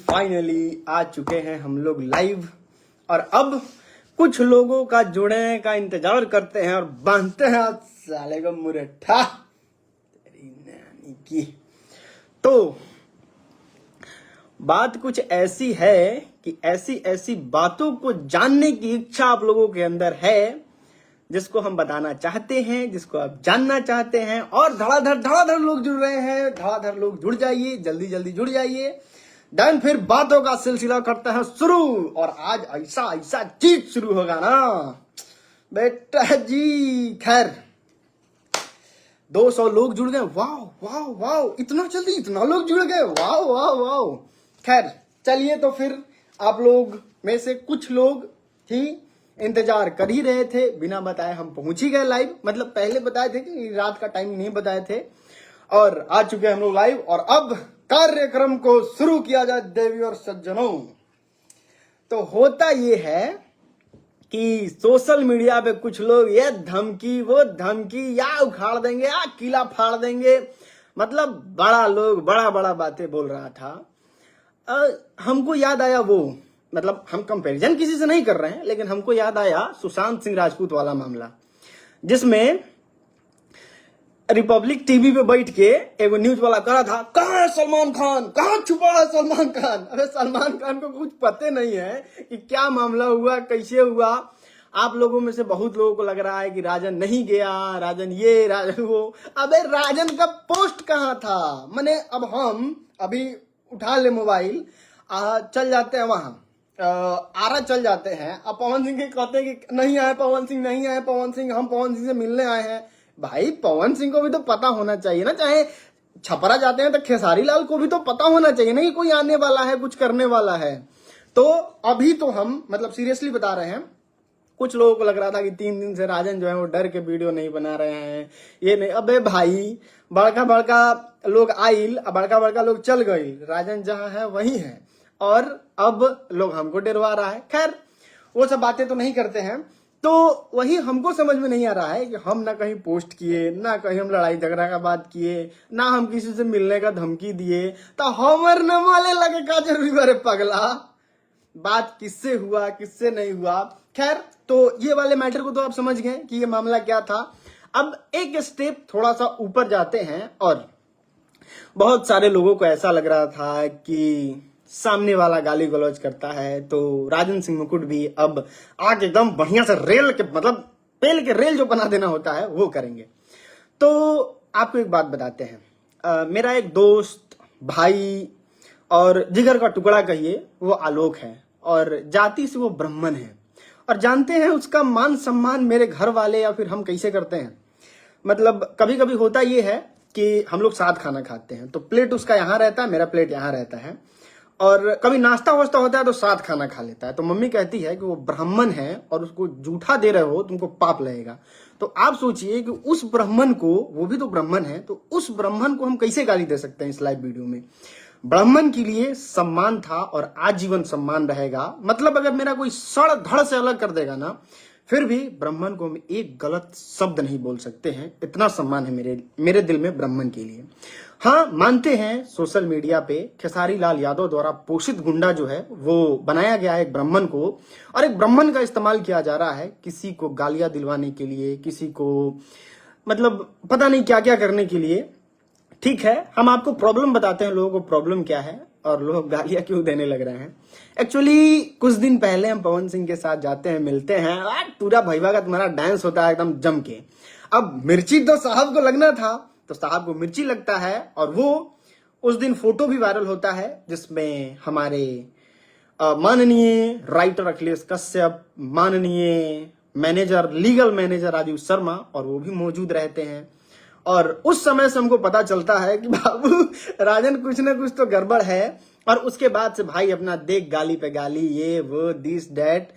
Finally आ चुके हैं हम लोग लाइव। और अब कुछ लोगों का जुड़ने का इंतजार करते हैं और बांधते हैं आज साले को मुरट्ठा तेरी नानी की। तो बात कुछ ऐसी है कि ऐसी बातों को जानने की इच्छा आप लोगों के अंदर है, जिसको हम बताना चाहते हैं, जिसको आप जानना चाहते हैं। और धड़ाधड़ लोग जुड़ रहे हैं, धड़ाधड़ लोग जुड़ जाइए, जल्दी जुड़ जाइए। देन फिर बातों का सिलसिला करते हैं शुरू। और आज ऐसा चीज शुरू होगा ना बेटा जी। खैर 200 लोग जुड़ गए। वाह इतना जल्दी इतना लोग जुड़ गए। वाह। खैर चलिए, तो फिर आप लोग में से कुछ लोग ही इंतजार कर ही रहे थे, बिना बताए हम पहुंच ही गए लाइव। मतलब पहले बताए थे कि रात का टाइम नहीं बताए थे, और आ चुके हम लोग लाइव। और अब कार्यक्रम को शुरू किया जाए देवी और सज्जनों। तो होता ये है कि सोशल मीडिया पे कुछ लोग ये धमकी वो धमकी या उखाड़ देंगे या किला फाड़ देंगे। मतलब बड़ा बातें बोल रहा था। हमको याद आया वो, मतलब हम कंपैरिजन किसी से नहीं कर रहे हैं, लेकिन हमको याद आया सुशांत सिंह राजपूत वाला मामला, जिसमें रिपब्लिक टीवी पे बैठ के एगो न्यूज वाला कर रहा था, कहाँ है सलमान खान, कहाँ छुपा है सलमान खान। अबे सलमान खान को कुछ पते नहीं है कि क्या मामला हुआ, कैसे हुआ। आप लोगों में से बहुत लोगों को लग रहा है कि राजन नहीं गया, राजन ये राजन वो। अबे राजन का पोस्ट कहाँ था। मैंने अब हम अभी उठा ले मोबाइल, चल जाते हैं वहां, आरा चल जाते हैं। अब पवन सिंह के कहते हैं कि नहीं आए पवन सिंह, हम पवन सिंह से मिलने आए हैं। भाई पवन सिंह को भी तो पता होना चाहिए ना, चाहे छपरा जाते हैं तो खेसारी लाल को भी तो पता होना चाहिए ना कि कोई आने वाला है, कुछ करने वाला है। तो अभी तो हम मतलब सीरियसली बता रहे हैं, कुछ लोगों को लग रहा था कि 3 दिन से राजन जो है वो डर के वीडियो नहीं बना रहे हैं, ये नहीं। अबे भाई बड़का लोग आइल, बड़का लोग चल गई, राजन जहां है वही है। और अब लोग हमको डरवा रहा है। खैर वो सब बातें तो नहीं करते हैं। तो वही हमको समझ में नहीं आ रहा है कि हम ना कहीं पोस्ट किए, ना कहीं हम लड़ाई झगड़ा का बात किए, ना हम किसी से मिलने का धमकी दिए। तो हमर न माले लगे का जरूरी बारे पगला, बात किससे हुआ किससे नहीं हुआ। खैर तो ये वाले मैटर को तो आप समझ गए कि ये मामला क्या था। अब एक स्टेप थोड़ा सा ऊपर जाते हैं, और बहुत सारे लोगों को ऐसा लग रहा था कि सामने वाला गाली गलौज करता है, तो राजन सिंह मुकुट भी अब आगे एकदम बढ़िया से रेल के, मतलब पेल के रेल जो बना देना होता है वो करेंगे। तो आपको एक बात बताते हैं, मेरा एक दोस्त भाई और जिगर का टुकड़ा कहिए, वो आलोक है, और जाति से वो ब्राह्मण है। और जानते हैं उसका मान सम्मान मेरे घर वाले या फिर हम कैसे करते हैं। मतलब कभी कभी होता ये है कि हम लोग साथ खाना खाते हैं, तो प्लेट उसका यहाँ रहता है, मेरा प्लेट यहाँ रहता है। और कभी नाश्ता वास्ता होता है तो साथ खाना खा लेता है। तो मम्मी कहती है कि वो ब्राह्मण है और उसको जूठा दे रहे हो, तुमको पाप लगेगा। तो आप सोचिए कि उस ब्राह्मण को, वो भी तो ब्राह्मण है, तो उस ब्राह्मण को हम कैसे गाली दे सकते हैं इस लाइव वीडियो में। ब्राह्मण के लिए सम्मान था और आजीवन सम्मान रहेगा। मतलब अगर मेरा कोई सड़ धड़ से अलग कर देगा ना, फिर भी ब्राह्मण को हम एक गलत शब्द नहीं बोल सकते हैं। इतना सम्मान है मेरे दिल में ब्राह्मण के लिए। हाँ मानते हैं सोशल मीडिया पे खेसारी लाल यादव द्वारा पोषित गुंडा जो है वो बनाया गया है एक ब्राह्मण को, और एक ब्राह्मण का इस्तेमाल किया जा रहा है किसी को गालियां दिलवाने के लिए, किसी को मतलब पता नहीं क्या क्या करने के लिए। ठीक है, हम आपको प्रॉब्लम बताते हैं, लोगों को प्रॉब्लम क्या है और लोग गालियां क्यों देने लग रहे हैं। एक्चुअली कुछ दिन पहले हम पवन सिंह के साथ जाते हैं, मिलते हैं, पूरा भैया का तुम्हारा डांस होता है एकदम जम के। अब मिर्ची तो साहब को लगना था, तो साहब को मिर्ची लगता है। और वो उस दिन फोटो भी वायरल होता है जिसमें हमारे माननीय राइटर अखिलेश कश्यप, माननीय manager, legal manager Rajeev Sharma, और वो भी मौजूद रहते हैं। और उस समय से हमको पता चलता है कि बाबू राजन कुछ ना कुछ तो गड़बड़ है। और उसके बाद से भाई अपना देख गाली पे गाली, ये वो दिस डैट,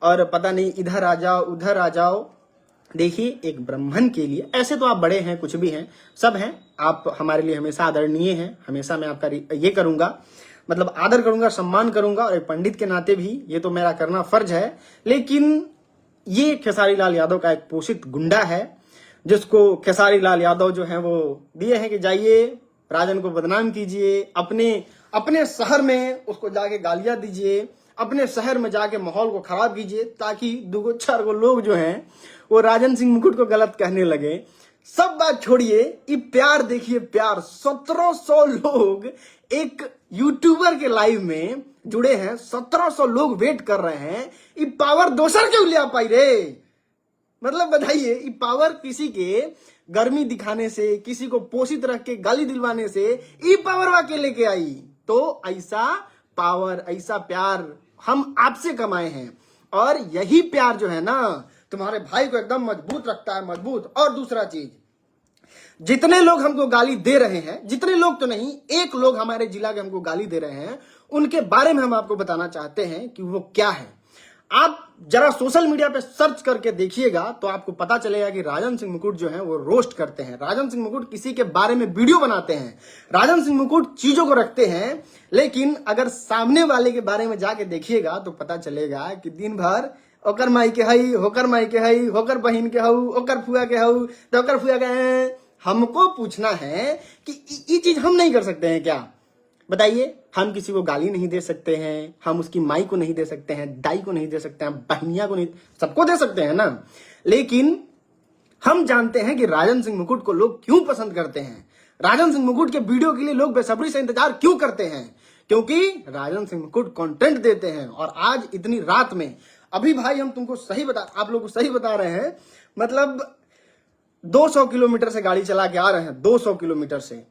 और पता नहीं इधर आ जाओ उधर आ जाओ। देखिए एक ब्राह्मण के लिए, ऐसे तो आप बड़े हैं, कुछ भी हैं, सब हैं, आप हमारे लिए हमेशा आदरणीय हैं। हमेशा मैं आपका ये करूंगा, मतलब आदर करूंगा, सम्मान करूंगा, और एक पंडित के नाते भी ये तो मेरा करना फर्ज है। लेकिन ये खेसारी लाल यादव का एक पोषित गुंडा है जिसको खेसारी लाल यादव जो है वो दिए हैं कि जाइए राजन को बदनाम कीजिए, अपने शहर में उसको जाके गालियां दीजिए, अपने शहर में जाके माहौल को खराब कीजिए, ताकि 2-4 लोग जो हैं वो राजन सिंह मुकुट को गलत कहने लगे। सब बात छोड़िए, ये प्यार देखिए, प्यार 1700 लोग एक यूट्यूबर के लाइव में जुड़े हैं, 1700 लोग वेट कर रहे हैं। ये पावर दोसर क्यों ले आ पाई रे? मतलब बताइए, ये पावर किसी के गर्मी दिखाने से, किसी को पोषित रख के गाली दिलवाने से ये पावर वाके लेके आई? तो ऐसा पावर, ऐसा प्यार हम आपसे कमाए हैं, और यही प्यार जो है ना तुम्हारे भाई को एकदम मजबूत रखता है, मजबूत। और दूसरा चीज, जितने लोग हमको गाली दे रहे हैं, जितने लोग तो नहीं, एक लोग हमारे जिला के हमको गाली दे रहे हैं, उनके बारे में हम आपको बताना चाहते हैं कि वो क्या है। आप जरा सोशल मीडिया पे सर्च करके देखिएगा तो आपको पता चलेगा कि राजन सिंह मुकुट जो है वो रोस्ट करते हैं। राजन सिंह मुकुट किसी के बारे में वीडियो बनाते हैं, राजन सिंह मुकुट चीजों को रखते हैं, लेकिन अगर सामने वाले के बारे में जाके देखिएगा तो पता चलेगा कि दिन भर ओकर माई के हई, होकर माई के हई, होकर बहन के हऊ, ओकर फुआ के हऊ, तो ओकर फुआ के। हमको पूछना है कि ये चीज हम नहीं कर सकते हैं क्या? बताइए, हम किसी को गाली नहीं दे सकते हैं, हम उसकी माई को नहीं दे सकते हैं, दाई को नहीं दे सकते हैं, बहनिया को नहीं, सबको दे सकते हैं ना। लेकिन हम जानते हैं कि राजन सिंह मुकुट को लोग क्यों पसंद करते हैं, राजन सिंह मुकुट के वीडियो के लिए लोग बेसब्री से इंतजार क्यों करते हैं? क्योंकि राजन सिंह मुकुट कंटेंट देते हैं। और आज इतनी रात में, अभी भाई हम तुमको आप लोगों को सही बता रहे हैं, मतलब 200 किलोमीटर से गाड़ी चला के आ रहे हैं, 200 किलोमीटर से,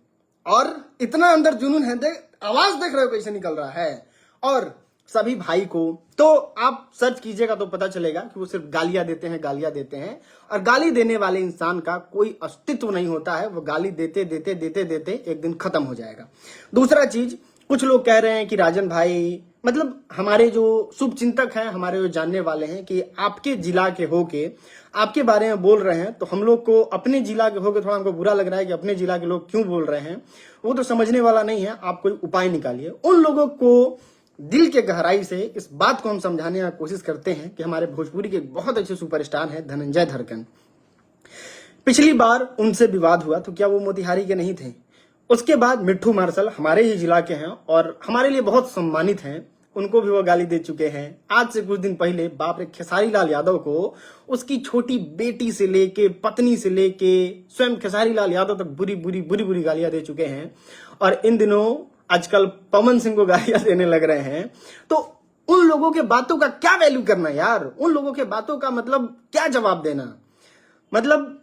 और इतना अंदर जुनून है, आवाज देख रहे हो कैसे निकल रहा है। और सभी भाई को तो आप सर्च कीजिएगा तो पता चलेगा कि वो सिर्फ गालियां देते हैं, गालियां देते हैं। और गाली देने वाले इंसान का कोई अस्तित्व नहीं होता है, वो गाली देते देते देते देते एक दिन खत्म हो जाएगा। दूसरा चीज, कुछ लोग कह रहे हैं कि राजन भाई, मतलब हमारे जो शुभ चिंतक हैं, हमारे जो जानने वाले हैं, कि आपके जिला के होके आपके बारे में बोल रहे हैं, तो हम लोग को अपने जिला के होके थोड़ा हमको बुरा लग रहा है कि अपने जिला के लोग क्यों बोल रहे हैं। वो तो समझने वाला नहीं है, आप कोई उपाय निकालिए। उन लोगों को दिल के गहराई से इस बात को हम समझाने की कोशिश करते हैं कि हमारे भोजपुरी के बहुत अच्छे सुपरस्टार हैं धनंजय धड़कन। पिछली बार उनसे विवाद हुआ तो क्या वो मोतिहारी के नहीं थे? उसके बाद मिट्ठू मार्शल हमारे ही जिला के हैं और हमारे लिए बहुत सम्मानित हैं, उनको भी वो गाली दे चुके हैं। आज से कुछ दिन पहले बाप रे, खेसारी लाल यादव को उसकी छोटी बेटी से लेके, पत्नी से लेके, स्वयं खेसारी लाल यादव तक बुरी बुरी बुरी बुरी गालियां दे चुके हैं। और इन दिनों आजकल पवन सिंह को गालियां देने लग रहे हैं। तो उन लोगों के बातों का क्या वैल्यू करना यार? उन लोगों के बातों का मतलब क्या जवाब देना? मतलब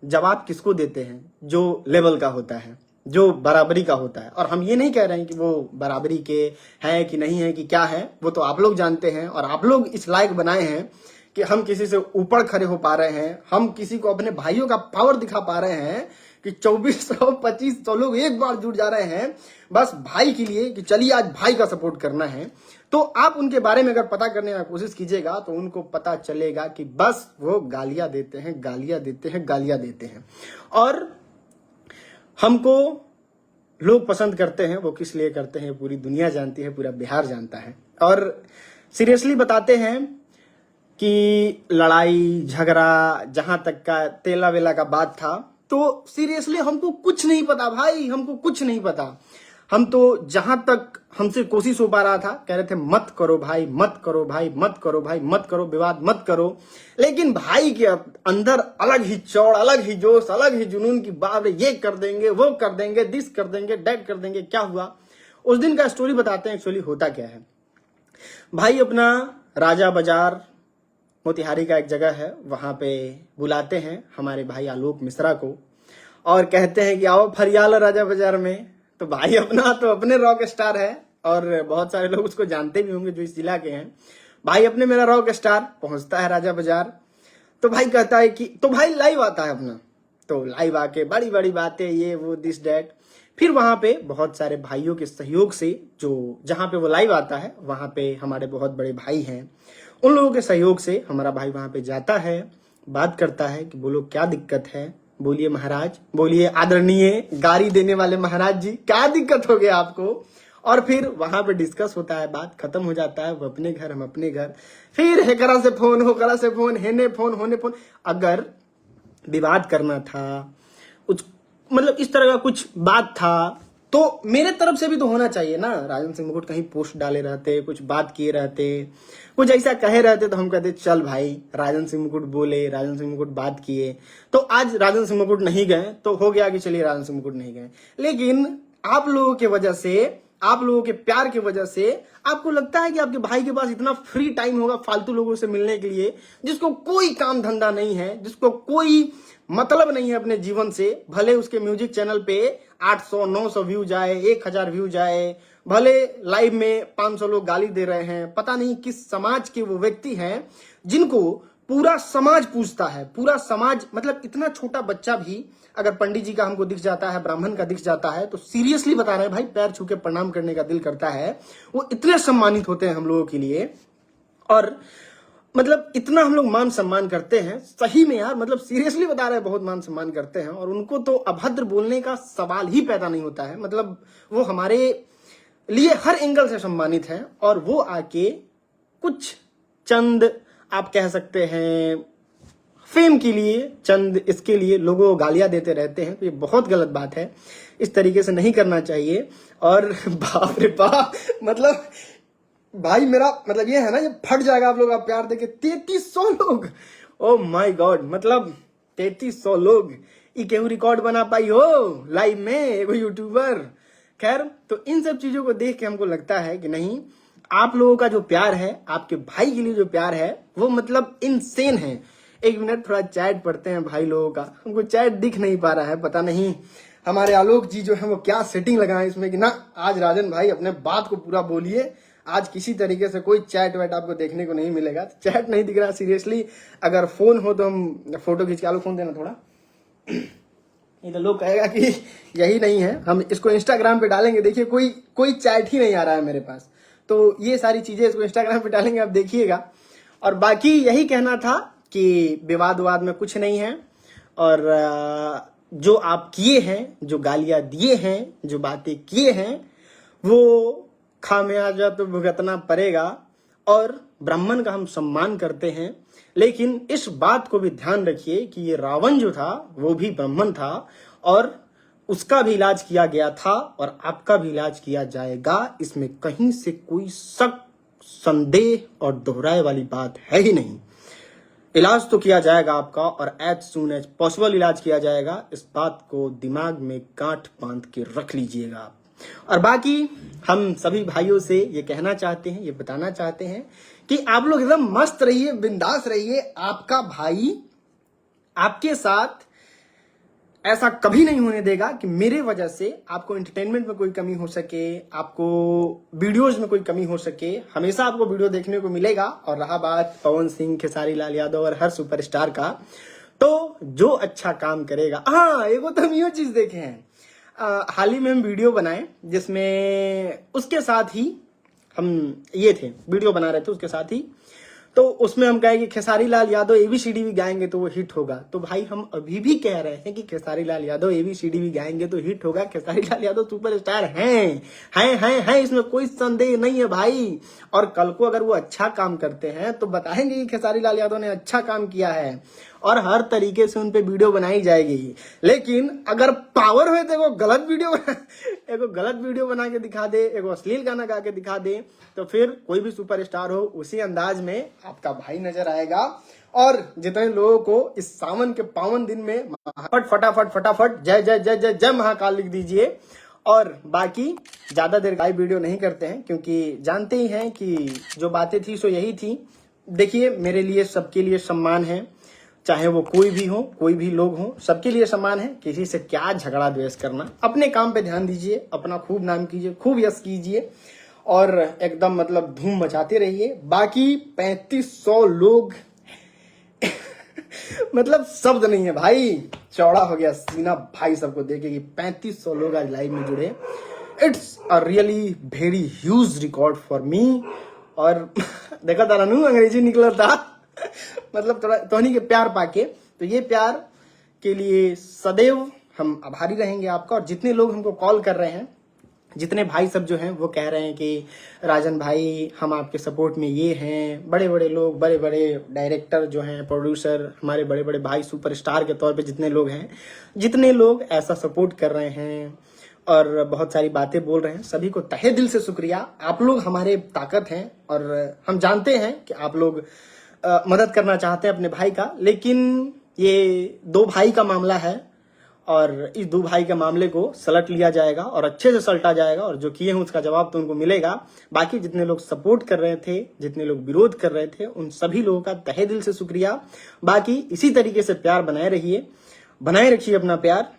जवाब किसको देते हैं? जो लेवल का होता है, जो बराबरी का होता है। और हम ये नहीं कह रहे हैं कि वो बराबरी के हैं कि नहीं है कि क्या है, वो तो आप लोग जानते हैं। और आप लोग इस लायक बनाए हैं कि हम किसी से ऊपर खड़े हो पा रहे हैं, हम किसी को अपने भाइयों का पावर दिखा पा रहे हैं कि 2400-2500 लोग एक बार जुड़ जा रहे हैं बस भाई के लिए, कि चलिए आज भाई का सपोर्ट करना है। तो आप उनके बारे में अगर पता करने की कोशिश कीजिएगा तो उनको पता चलेगा कि बस वो गालियां देते हैं, गालियां देते हैं, गालियां देते हैं। और हमको लोग पसंद करते हैं, वो किस लिए करते हैं पूरी दुनिया जानती है, पूरा बिहार जानता है। और सीरियसली बताते हैं कि लड़ाई झगड़ा जहां तक का तेला वेला का बात था, तो सीरियसली हमको कुछ नहीं पता भाई, हमको कुछ नहीं पता। हम तो जहां तक हमसे कोशिश हो पा रहा था, कह रहे थे मत करो भाई, मत करो भाई, मत करो भाई, मत करो, विवाद मत करो। लेकिन भाई के अंदर अलग ही चौड़, अलग ही जोश, अलग ही जुनून की बात, ये कर देंगे, वो कर देंगे, दिस कर देंगे, डैट कर देंगे। क्या हुआ उस दिन का स्टोरी बताते हैं। एक्चुअली होता क्या है, भाई अपना राजा बाजार मोतिहारी का एक जगह है, वहां पे बुलाते हैं हमारे भाई आलोक मिश्रा को और कहते हैं कि आओ फरियाल राजा बाजार में। तो भाई अपना तो अपने रॉक स्टार है और बहुत सारे लोग उसको जानते भी होंगे जो इस जिला के हैं। भाई अपने मेरा रॉक स्टार पहुंचता है राजा बाजार, तो भाई कहता है कि, तो भाई लाइव आता है अपना, तो लाइव आके बड़ी बड़ी बातें, ये वो दिस डैट। फिर वहां पे बहुत सारे भाइयों के सहयोग से, जो जहां पे वो लाइव आता है वहां पे हमारे बहुत बड़े भाई हैं, उन लोगों के सहयोग से हमारा भाई वहां पे जाता है, बात करता है कि बोलो क्या दिक्कत है, बोलिए महाराज, बोलिए आदरणीय गाड़ी देने वाले महाराज जी, क्या दिक्कत हो गया आपको। और फिर वहां पे डिस्कस होता है, बात खत्म हो जाता है, वो अपने घर, हम अपने घर। फिर हेकरा से फोन, होकरा से फोन, हेने फोन, होने फोन। अगर विवाद करना था, कुछ मतलब इस तरह का कुछ बात था, तो मेरे तरफ से भी तो होना चाहिए ना। राजन सिंह मुकुट कहीं पोस्ट डाले रहते, कुछ बात किए रहते, कुछ ऐसा कहे रहते, तो हम कहते चल भाई राजन सिंह मुकुट बोले, राजन सिंह मुकुट बात किए। तो आज राजन सिंह मुकुट नहीं गए तो हो गया कि चलिए राजन सिंह मुकुट नहीं गए। लेकिन आप लोगों की वजह से, आप लोगों के प्यार की वजह से आपको लगता है कि आपके भाई के पास इतना फ्री टाइम होगा फालतू लोगों से मिलने के लिए, जिसको कोई काम धंधा नहीं है, जिसको कोई मतलब नहीं है अपने जीवन से। भले उसके म्यूजिक चैनल पे 800 900 व्यू जाए, 1000 व्यू जाए, भले लाइव में 500 लोग गाली दे रहे हैं, पता नहीं किस समाज के वो व्यक्ति हैं जिनको पूरा समाज पूछता है। पूरा समाज मतलब इतना छोटा बच्चा भी अगर पंडित जी का हमको दिख जाता है, ब्राह्मण का दिख जाता है, तो सीरियसली बता रहे हैं भाई, पैर छू के प्रणाम करने का दिल करता है। वो इतने सम्मानित होते हैं हम लोगों के लिए, और मतलब इतना हम लोग मान सम्मान करते हैं सही में यार, मतलब सीरियसली बता रहे हैं, बहुत मान सम्मान करते हैं। और उनको तो अभद्र बोलने का सवाल ही पैदा नहीं होता है। मतलब वो हमारे लिए हर एंगल से सम्मानित है, और वो आके कुछ चंद आप कह सकते हैं फेम के लिए, चंद इसके लिए लोगों को गालियां देते रहते हैं, तो ये बहुत गलत बात है। इस तरीके से नहीं करना चाहिए। और बाप रे बाप, मतलब भाई मेरा मतलब ये है ना, ये फट जाएगा आप लोग आप प्यार देके। 3300 लोग, ओ माय गॉड, मतलब 3300 लोग ये केहू रिकॉर्ड बना पाई हो लाइव में एगो यूट्यूबर। खैर, तो इन सब चीजों को देख के हमको लगता है कि नहीं, आप लोगों का जो प्यार है, आपके भाई के लिए जो प्यार है, वो मतलब इनसेन है। एक मिनट थोड़ा चैट पढ़ते हैं भाई लोगों का, हमको चैट दिख नहीं पा रहा है, पता नहीं हमारे आलोक जी जो है वो क्या सेटिंग लगाए इसमें कि ना आज राजन भाई अपने बात को पूरा बोलिए, आज किसी तरीके से कोई चैट वैट आपको देखने को नहीं मिलेगा। चैट नहीं दिख रहा सीरियसली। अगर फोन हो तो हम फोटो खींच के, आलोक फोन देना थोड़ा, नहीं तो लोग कहेगा कि यही नहीं है, हम इसको इंस्टाग्राम पे डालेंगे। देखिए कोई चैट ही नहीं आ रहा है मेरे पास, तो ये सारी चीजें इसको इंस्टाग्राम पे डालेंगे, आप देखिएगा। और बाकी यही कहना था कि विवाद विवाद में कुछ नहीं है, और जो आप किए हैं, जो गालियां दिए हैं, जो बातें किए हैं, वो खामियाजा तो भुगतना पड़ेगा। और ब्राह्मण का हम सम्मान करते हैं, लेकिन इस बात को भी ध्यान रखिए कि ये रावण जो था वो भी ब्राह्मण था, और उसका भी इलाज किया गया था, और आपका भी इलाज किया जाएगा। इसमें कहीं से कोई शक, संदेह और दोहराए वाली बात है ही नहीं। इलाज तो किया जाएगा आपका, और एज सून एज पॉसिबल इलाज किया जाएगा। इस बात को दिमाग में गांठ बांध के रख लीजिएगा आप। और बाकी हम सभी भाइयों से ये कहना चाहते हैं, ये बताना चाहते हैं कि आप लोग एकदम मस्त रहिए, बिंदास रहिए। आपका भाई आपके साथ ऐसा कभी नहीं होने देगा कि मेरे वजह से आपको एंटरटेनमेंट में कोई कमी हो सके, आपको वीडियोज में कोई कमी हो सके। हमेशा आपको वीडियो देखने को मिलेगा। और रहा बात पवन सिंह, खेसारी लाल यादव और हर सुपरस्टार का, तो जो अच्छा काम करेगा, हाँ एगो तो हम ये चीज देखे हैं, हाल ही में हम वीडियो बनाए जिसमें उसके साथ ही हम ये थे, वीडियो बना रहे थे उसके साथ ही, तो उसमें हम कहे कि खेसारी लाल यादव एबीसीडी भी गाएंगे तो वो हिट होगा। तो भाई हम अभी भी कह रहे हैं कि खेसारी लाल यादव एबीसीडी भी गाएंगे तो हिट होगा। खेसारी लाल यादव सुपरस्टार हैं, इसमें कोई संदेह नहीं है भाई। और कल को अगर वो अच्छा काम करते हैं तो बताएंगे कि खेसारी लाल यादव ने अच्छा काम किया है, और हर तरीके से उन पे वीडियो बनाई जाएगी। लेकिन अगर पावर हुए तो एगो गलत वीडियो बना के दिखा दे, एगो अश्लील गाना गा के दिखा दे, तो फिर कोई भी सुपरस्टार हो उसी अंदाज में आपका भाई नजर आएगा। और जितने लोगों को इस सावन के पावन दिन में फटाफट जय जय जय जय जय महाकाल लिख दीजिए। और बाकी ज्यादा देर का वीडियो नहीं करते हैं, क्योंकि जानते ही हैं कि जो बातें थी सो यही थी। देखिए, मेरे लिए सबके लिए सम्मान है, चाहे वो कोई भी हो, कोई भी लोग हो, सबके लिए सम्मान है। किसी से क्या झगड़ा द्वेष करना। अपने काम पे ध्यान दीजिए, अपना खूब नाम कीजिए, खूब यश कीजिए, और एकदम मतलब धूम मचाते रहिए। बाकी 3500 लोग मतलब शब्द नहीं है भाई, चौड़ा हो गया सीना भाई सबको देखे कि 3500 लोग आज लाइव में जुड़े। It's a really very huge record for me. और देखा था ना, अंग्रेजी निकला था मतलब थोड़ा तोहनी के प्यार पाके, तो ये प्यार के लिए सदैव हम आभारी रहेंगे आपका। और जितने लोग हमको कॉल कर रहे हैं, जितने भाई सब जो हैं वो कह रहे हैं कि राजन भाई हम आपके सपोर्ट में ये हैं, बड़े बड़े लोग, बड़े बड़े डायरेक्टर जो हैं, प्रोड्यूसर, हमारे बड़े बड़े भाई सुपरस्टार के तौर पे जितने लोग हैं, जितने लोग ऐसा सपोर्ट कर रहे हैं और बहुत सारी बातें बोल रहे हैं, सभी को तहे दिल से शुक्रिया। आप लोग हमारे ताकत हैं और हम जानते हैं कि आप लोग मदद करना चाहते हैं अपने भाई का, लेकिन ये दो भाई का मामला है और इस दो भाई के मामले को सलट लिया जाएगा और अच्छे से सलटा जाएगा और जो किए हैं उसका जवाब तो उनको मिलेगा। बाकी जितने लोग सपोर्ट कर रहे थे, जितने लोग विरोध कर रहे थे, उन सभी लोगों का तहे दिल से शुक्रिया। बाकी इसी तरीके से प्यार बनाए रहिए, बनाए रखिए अपना प्यार।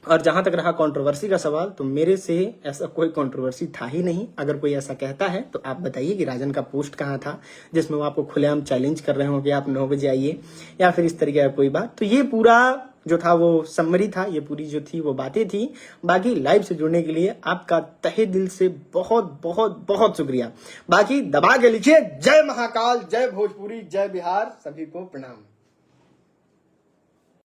और जहां तक रहा कंट्रोवर्सी का सवाल, तो मेरे से ऐसा कोई कंट्रोवर्सी था ही नहीं। अगर कोई ऐसा कहता है तो आप बताइए कि राजन का पोस्ट कहाँ था जिसमें वो आपको खुलेआम चैलेंज कर रहे हो कि आप 9 बजे आइए या फिर इस तरीके का कोई बात। तो ये पूरा जो था वो समरी था, ये पूरी जो थी वो बातें थी। बाकी लाइव से जुड़ने के लिए आपका तहे दिल से बहुत बहुत बहुत शुक्रिया। बाकी दबा के लिखिए जय महाकाल, जय भोजपुरी, जय बिहार, सभी को प्रणाम।